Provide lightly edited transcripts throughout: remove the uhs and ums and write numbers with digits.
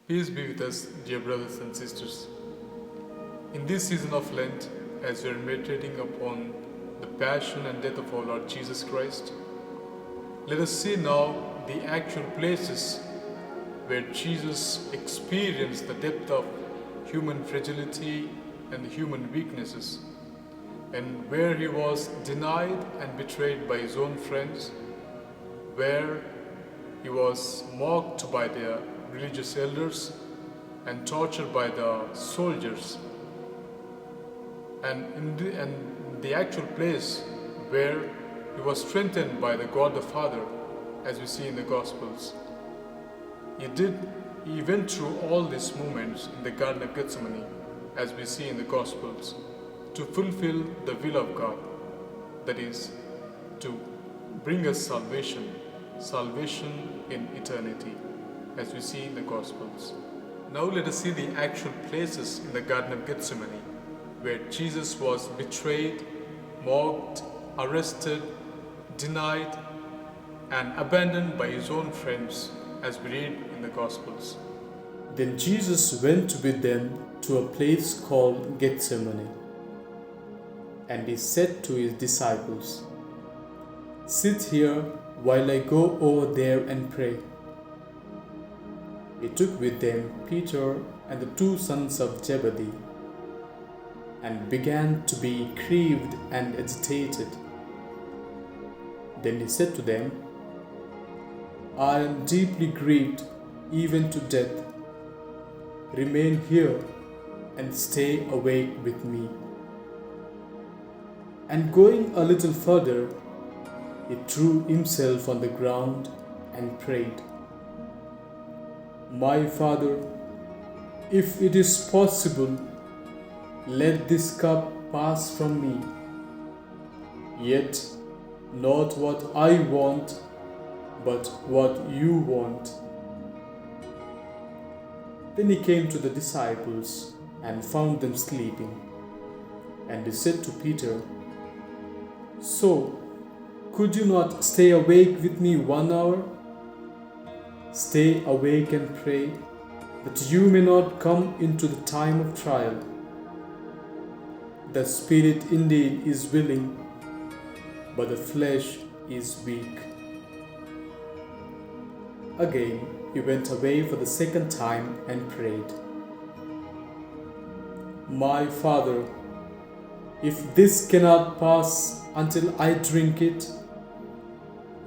Peace be with us, dear brothers and sisters. In this season of Lent, as we are meditating upon the passion and death of our Lord Jesus Christ, let us see now the actual places where Jesus experienced the depth of human fragility and human weaknesses, and where he was denied and betrayed by his own friends, where he was mocked by the religious elders and tortured by the soldiers, and in the actual place where he was strengthened by the God the Father, as we see in the Gospels. He went through all these moments in the Garden of Gethsemane, as we see in the Gospels, to fulfill the will of God, that is, to bring us salvation in eternity, as we see in the Gospels. Now let us see the actual places in the Garden of Gethsemane, where Jesus was betrayed, mocked, arrested, denied, and abandoned by his own friends, as we read in the Gospels. Then Jesus went with them to a place called Gethsemane, and he said to his disciples, "Sit here while I go over there and pray." He took with them Peter and the two sons of Zebedee, and began to be grieved and agitated. Then he said to them, "I am deeply grieved, even to death. Remain here and stay awake with me." And going a little further, he threw himself on the ground and prayed, "My Father, if it is possible, let this cup pass from me. Yet not what I want, but what you want." Then he came to the disciples and found them sleeping. And he said to Peter, "So, could you not stay awake with me 1 hour? Stay awake and pray, that you may not come into the time of trial. The spirit indeed is willing, but the flesh is weak." Again, he went away for the second time and prayed, "My Father, if this cannot pass until I drink it,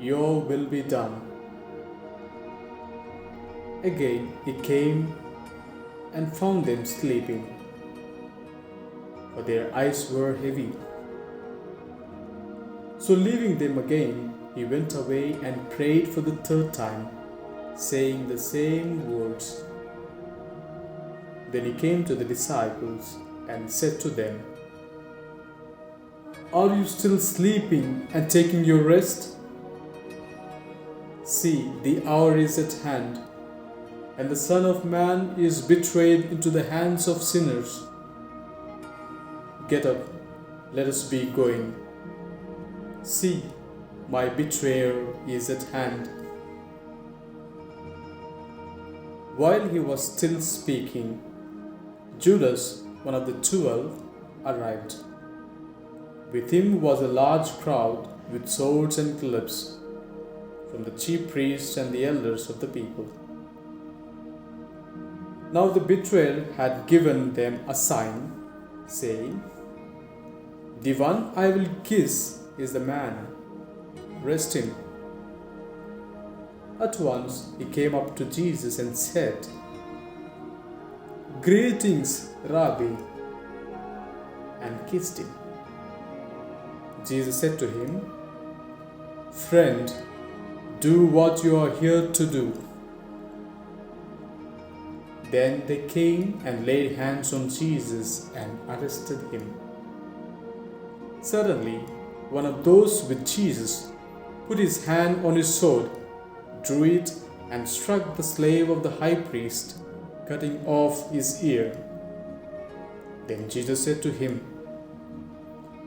your will be done." Again, he came and found them sleeping, for their eyes were heavy. So leaving them again, he went away and prayed for the third time, saying the same words. Then he came to the disciples and said to them, "Are you still sleeping and taking your rest? See, the hour is at hand, and the Son of Man is betrayed into the hands of sinners. Get up, let us be going. See, my betrayer is at hand." While he was still speaking, Judas, one of the 12, arrived. With him was a large crowd with swords and clubs, from the chief priests and the elders of the people. Now the betrayer had given them a sign, saying, "The one I will kiss is the man. Arrest him." At once he came up to Jesus and said, "Greetings, Rabbi," and kissed him. Jesus said to him, "Friend, do what you are here to do." Then they came and laid hands on Jesus and arrested him. Suddenly, one of those with Jesus put his hand on his sword, drew it, and struck the slave of the high priest, cutting off his ear. Then Jesus said to him,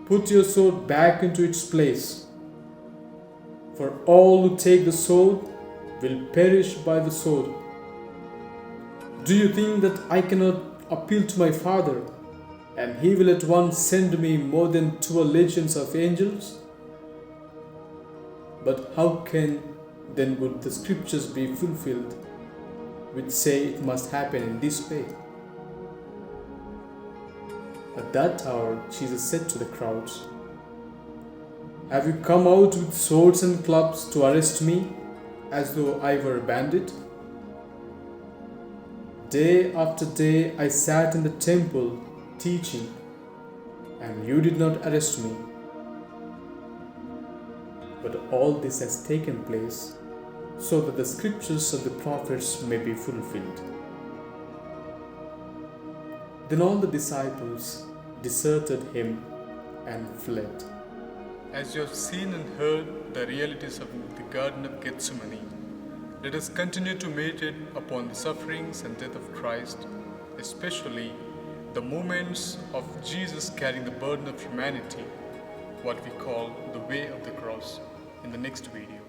"Put your sword back into its place, for all who take the sword will perish by the sword. Do you think that I cannot appeal to my Father, and He will at once send me more than 12 legions of angels? But how can then would the scriptures be fulfilled, which say it must happen in this way? At that hour, Jesus said to the crowds, "Have you come out with swords and clubs to arrest me, as though I were a bandit? Day after day I sat in the temple teaching, and you did not arrest me. But all this has taken place so that the scriptures of the prophets may be fulfilled." Then all the disciples deserted him and fled. As you have seen and heard the realities of the Garden of Gethsemane, let us continue to meditate upon the sufferings and death of Christ, especially the moments of Jesus carrying the burden of humanity, what we call the way of the cross, in the next video.